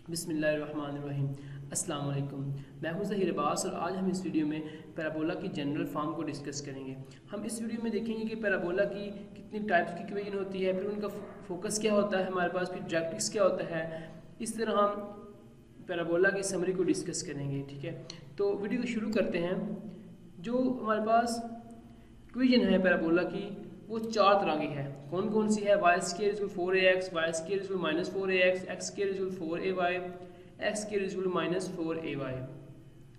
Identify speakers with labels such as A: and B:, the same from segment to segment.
A: बिस्मिल्लाहिर्रहमानिर्रहीम। अस्सलाम वालेकुम। मैं हूं ज़हीर अब्बास और आज हम इस वीडियो में पैराबोला की जनरल फॉर्म को डिस्कस करेंगे। हम इस वीडियो में देखेंगे कि पैराबोला की कितनी टाइप्स की इक्वेशन होती है, फिर उनका फोकस क्या होता है हमारे पास, फिर डायरेक्ट्रिक्स क्या होता है। इस तरह हम पैराबोला की समरी को डिस्कस करेंगे। ठीक है, तो वीडियो को शुरू करते हैं। जो हमारे पास इक्वेशन है पैराबोला की वो चार तरह की है। कौन कौन सी है? Y square is equal 4ax, y square is equal minus 4ax, x square is equal 4ay, x square is equal minus 4ay।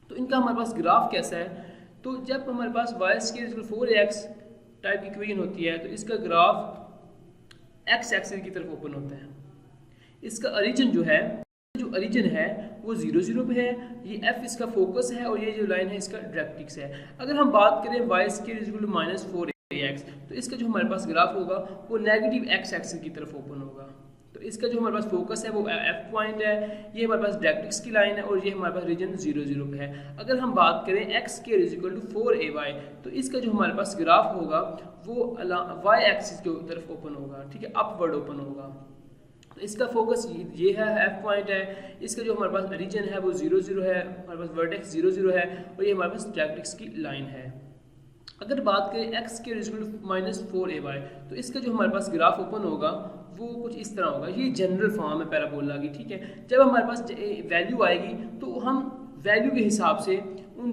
A: तो इनका हमारे पास ग्राफ कैसा है? तो जब हमारे पास Y square is equal 4ax type की इक्वेशन होती है तो इसका ग्राफ एक्स एक्सिस की तरफ ओपन होता है। इसका ओरिजिन है वो 0 0 पे है। ये एफ इसका फोकस है और ये जो लाइन है इसका डायरेक्ट्रिक्स है। अगर हम बात करें y square is equal to minus 4ax तो इसका जो हमारे पास ग्राफ होगा वो नेगेटिव एक्स एक्सिस की तरफ ओपन होगा। तो इसका जो हमारे पास फोकस है वो एफ पॉइंट है, ये हमारे पास डायरेक्ट्रिक्स की लाइन है और ये हमारे पास रीजन 0 0 पे है। अगर हम बात करें x square is equal to 4ay तो इसका जो हमारे पास ग्राफ होगा वो वाई एक्सिस की तरफ ओपन होगा। ठीक है, अपवर्ड ओपन होगा। तो इसका फोकस ये है, एफ पॉइंट है। इसका जो हमारे पास रीजन है वो 0 0 है, हमारे पास वर्टेक्स 0 0 है और ये हमारे पास डायरेक्ट्रिक्स की लाइन है। अगर बात करें एक्स के रिजल्ट माइनस 4ay तो इसका जो हमारे पास ग्राफ ओपन होगा वो कुछ इस तरह होगा। ये जनरल फॉर्म है पैराबोला की। ठीक है, जब हमारे पास वैल्यू आएगी तो हम वैल्यू के हिसाब से उन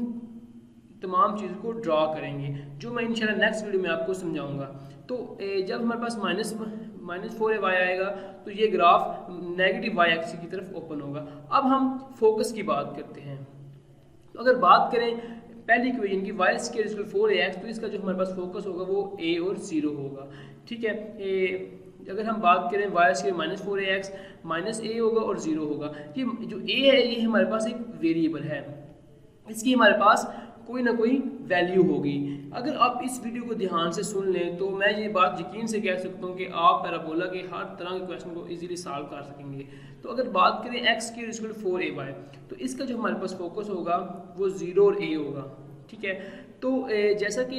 A: तमाम चीज़ों को ड्रा करेंगे, जो मैं इंशाल्लाह नेक्स्ट वीडियो में आपको समझाऊंगा। तो जब हमारे पास माइनस 4ay आएगा तो ये ग्राफ नेगेटिव वाई एक्सिस की तरफ ओपन होगा। अब हम फोकस की बात करते हैं। तो अगर बात करें पहली इक्वेशन की वाई स्क्वायर इक्वल 4ax तो इसका जो हमारे पास फोकस होगा वो a और 0 होगा। ठीक है, अगर हम बात करें y square minus 4ax minus a होगा और 0 होगा। ये जो a है ये हमारे पास एक वेरिएबल है, इसकी हमारे पास कोई ना कोई वैल्यू होगी। अगर आप इस वीडियो को ध्यान से सुन लें तो मैं ये बात यकीन से कह सकता हूँ कि आप पैराबोला के हर तरह के क्वेश्चन को इजीली सॉल्व कर सकेंगे। तो अगर बात करें एक्स स्क्वायर इक्वल 4ay तो इसका जो हमारे पास फोकस होगा वो 0 और a होगा। ठीक है, तो जैसा कि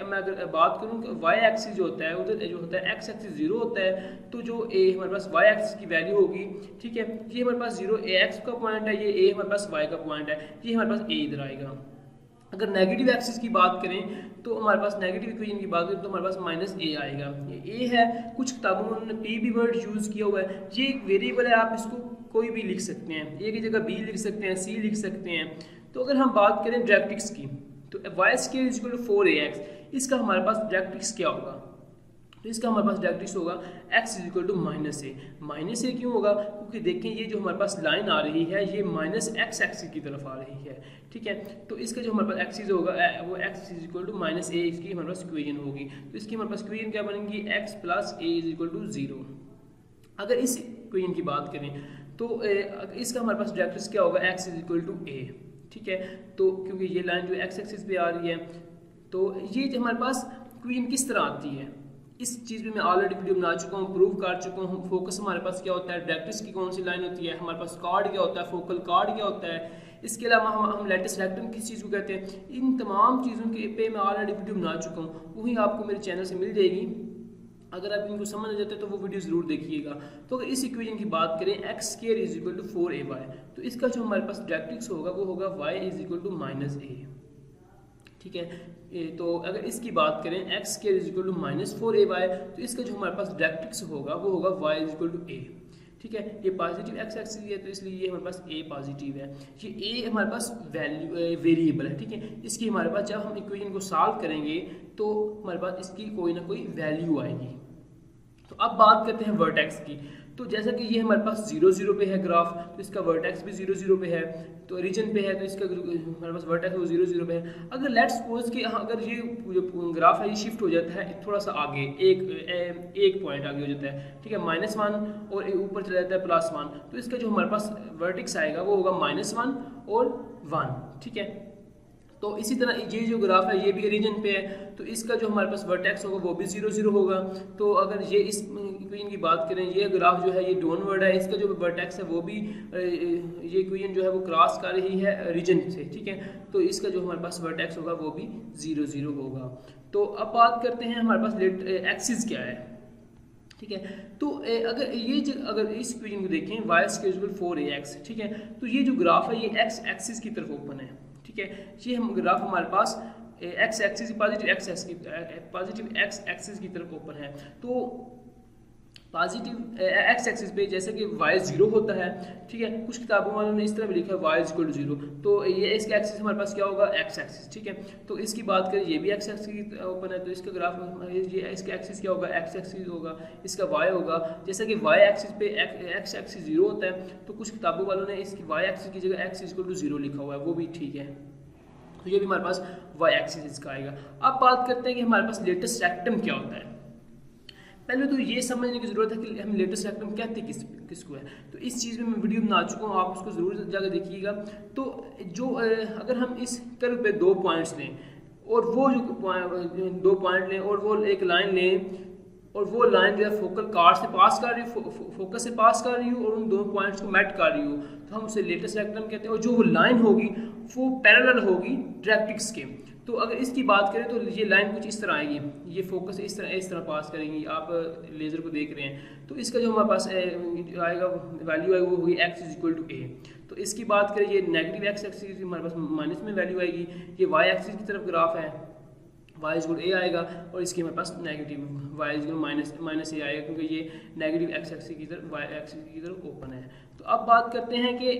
A: मैं अगर बात करूँ वाई एक्सिस जो होता है उधर जो होता है एक्स एक्सिस 0 होता है, तो जो हमारे पास वाई एक्सिस की वैल्यू होगी, ठीक है, ये हमारे पास 0 एक्स का पॉइंट है, ये a हमारे पास y का पॉइंट है, ये हमारे पास a इधर आएगा। अगर नेगेटिव एक्सिस की बात करें तो हमारे पास नेगेटिव इक्वेशन की बात करें तो हमारे पास माइनस a आएगा। ये a है, कुछ किताबों में उन्होंने p भी वर्ड यूज़ किया हुआ है। ये एक वेरिएबल है, आप इसको कोई भी लिख सकते हैं, a की जगह b लिख सकते हैं, c लिख सकते हैं। तो अगर हम बात करें डायरेक्ट्रिक्स की तो y square is equal to 4ax, इसका हमारे पास डायरेक्ट्रिक्स क्या होगा? तो इसका हमारे पास डायरेक्ट्रिक्स होगा x is equal to minus a. Minus a क्यों होगा? क्योंकि देखें ये जो हमारे पास लाइन आ रही है ये माइनस एक्स एक्सिस की तरफ आ रही है। ठीक है, तो इसका जो हमारे पास एक्सिस होगा वो x is equal to minus a, इसकी हमारे पास इक्वेशन होगी। तो इसकी हमारे पास इक्वेशन क्या बनेगी? x plus a is equal to 0। अगर इस इक्वेशन की बात करें तो इसका हमारे पास डायरेक्ट्रिक्स क्या होगा? x इज इक्वल टू ए। ठीक है, तो क्योंकि ये लाइन जो एक्स एक्सिस पे आ रही है तो ये जो हमारे पास इक्वेशन किस तरह आती है इस चीज़ में मैं ऑलरेडी वीडियो बना चुका हूँ, प्रूव कर चुका हूँ। फोकस हमारे पास क्या होता है, डायरेक्ट्रिक्स की कौन सी लाइन होती है, हमारे पास कार्ड क्या होता है, फोकल कार्ड क्या होता है, इसके अलावा हम लेटेस्ट रेक्टम किस चीज़ को कहते हैं। इन तमाम चीज़ों के पे मैं ऑलरेडी वीडियो बना चुका हूँ, वही आपको मेरे चैनल से मिल जाएगी। अगर आप इनको समझ आ जाते हैं तो वो वीडियो ज़रूर देखिएगा। तो अगर इस इक्वेशन की बात करें x square is equal to 4ay तो इसका जो हमारे पास डायरेक्ट्रिक्स होगा वो होगा y is equal to minus a. ठीक है, तो अगर इसकी बात करें x square is equal to minus 4ay तो इसका जो हमारे पास डायरेक्ट्रिक्स होगा वो होगा y is equal to a। ठीक है, ये पॉजिटिव एक्स एक्सिस है तो इसलिए ये हमारे पास a पॉजिटिव है, ये a हमारे पास वैल्यू वेरिएबल है। ठीक है, इसकी हमारे पास जब हम इक्वेशन को सॉल्व करेंगे तो हमारे पास इसकी कोई ना कोई वैल्यू आएगी। तो अब बात करते हैं वर्टेक्स की। तो जैसा कि ये हमारे पास 0 0 पे है ग्राफ, तो इसका वर्टेक्स भी 0 0 पे है, तो रीजन पे है तो इसका हमारे पास वर्टेक्स वो 0 0 पे है। अगर लेट्स सपोज कि अगर ये जो ग्राफ है ये शिफ्ट हो जाता है थोड़ा सा आगे, एक पॉइंट आगे हो जाता है, ठीक है, -1 और ऊपर चला जाता है +1, तो इसका जो हमारे पास वर्टेक्स आएगा वो होगा -1 और 1। ठीक है, तो इसी तरह ये जो ग्राफ है ये भी रीजन पे है तो इसका जो हमारे पास वर्टेक्स होगा वो भी 0 0 होगा। तो अगर ये इस इक्वेशन की बात करें, ये ग्राफ जो है ये डाउनवर्ड है, इसका जो वर्टेक्स है वो भी ये इक्वेशन जो है वो क्रॉस कर रही है रीजन से। ठीक है, तो इसका जो हमारे पास वर्टेक्स होगा वो भी 0 0 होगा। तो अब बात करते हैं हमारे पास एक्सिस क्या है। ठीक है। तो अगर इस इक्वेशन को देखें y स्क्वायर इक्वल 4ax, ठीक है, तो ये जो ग्राफ है ये x एक्सिस की तरफ ओपन है, ठीक है। ये हम ग्राफ हमारे पास x axis positive x axis की तरफ ओपन है। तो पॉजिटिव x एक्सिस पे जैसे कि y 0 होता है, ठीक है, कुछ किताबों वालों ने इस तरह भी लिखा है y इक्वल टू 0, तो ये इसका एक्सिस हमारे पास क्या होगा, x एक्सिस, ठीक है। तो इसकी बात करें ये भी x एक्सिस की ओपन है, तो इसका ग्राफ ये इसका एक्सिस क्या होगा, x एक्सिस होगा, इसका y होगा। जैसे कि y एक्सिस पे x एक्सिस 0 होता है, तो कुछ किताबों वालों ने इसकी y एक्सिस की जगह x इक्वल टू 0 लिखा हुआ है, वो भी ठीक है। तो ये भी हमारे पास y एक्सिस इसका आएगा। अब बात करते हैं कि हमारे पास लेटेस्ट रेक्टम क्या होता है। पहले तो ये समझने की ज़रूरत है कि हम लेटेस्ट रेक्टम कहते किसको है। तो इस चीज़ में मैं वीडियो बना चुका हूँ, आप उसको ज़रूर जाकर देखिएगा। तो जो अगर हम इस कर्व पे 2 पॉइंट्स लें और वो जो 2 पॉइंट लें और वो एक लाइन लें और वो लाइन जो है फोकल कार्ड से पास कर रही हो, फोकस से पास कर रही हो और उन 2 पॉइंट्स को मैट कर रही हो, तो हम उसे लेटेस्ट रेक्टम कहते हैं। और जो वो लाइन होगी वो पैरेलल होगी डायरेक्ट्रिक्स के। तो अगर इसकी बात करें तो ये लाइन कुछ इस तरह आएगी, ये फोकस इस तरह पास करेंगी, आप लेज़र को देख रहे हैं। तो इसका जो हमारे पास आएगा वैल्यू आएगी वो होगी x is equal to a। तो इसकी बात करें ये नेगेटिव x एक्सिस हमारे पास माइनस में वैल्यू आएगी, ये y एक्सिस की तरफ ग्राफ है, y इज इक्वल a आएगा, और इसकी हमारे पास negative y is equal minus a आएगा, क्योंकि ये नेगेटिव x एक्सिस की तरफ y एक्सिस की तरफ ओपन है। तो अब बात करते हैं कि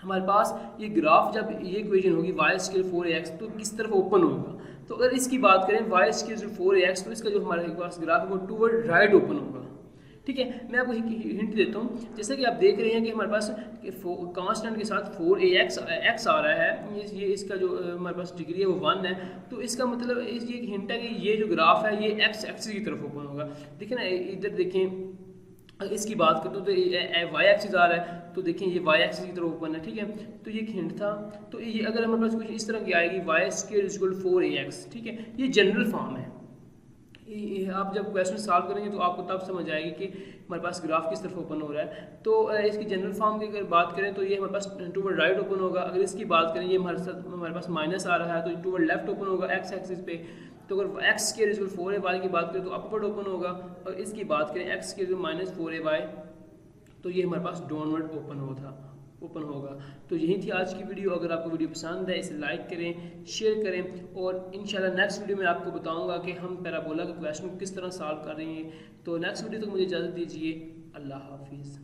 A: हमारे पास ये ग्राफ जब ये इक्वेशन होगी y स्क्वायर 4ax तो किस तरफ ओपन होगा। तो अगर इसकी बात करें y स्क्वायर 4ax तो इसका जो हमारे पास ग्राफ है वो टूवर्ड राइट ओपन होगा, ठीक है। मैं आपको हिंट देता हूँ, जैसे कि आप देख रहे हैं कि हमारे पास कांस्टेंट के साथ 4ax x आ रहा है, ये इसका जो हमारे पास डिग्री है वो 1 है। तो इसका मतलब ये हिंट है कि ये जो ग्राफ है ये x एक्सिस की तरफ ओपन होगा। देखिए ना, इधर देखें, अगर इसकी बात करें तो y एक्सिस आ रहा है, तो देखिए ये y एक्सिस की तरफ ओपन है, ठीक है। तो ये एक हिंट था। तो ये अगर हमारे पास कुछ इस तरह की आएगी y स्क्वायर इक्वल 4ax, ठीक है, ये जनरल फॉर्म है। आप जब क्वेश्चन सॉल्व करेंगे तो आपको तब समझ आएगी कि हमारे पास ग्राफ किस तरफ ओपन हो रहा है। तो इसकी जनरल फॉर्म की अगर बात करें तो ये हमारे पास टूवर्ड राइट ओपन होगा। अगर इसकी बात करें ये हमारे पास माइनस आ रहा है तो टूवर्ड लेफ्ट ओपन होगा x एक्सिस पे। तो अगर x स्क्वायर इक्वल 4ay की बात करें तो अपवर्ड ओपन होगा, और इसकी बात करें x स्क्वायर माइनस 4ay तो ये हमारे पास डाउनवर्ड ओपन होगा। तो यही थी आज की वीडियो। अगर आपको वीडियो पसंद है इसे लाइक करें, शेयर करें, और इंशाल्लाह नेक्स्ट वीडियो में आपको बताऊंगा कि हम पैराबोला के क्वेश्चन को किस तरह सॉल्व कर रहे हैं। तो नेक्स्ट वीडियो तक मुझे इजाज़त दीजिए। अल्लाह हाफिज़।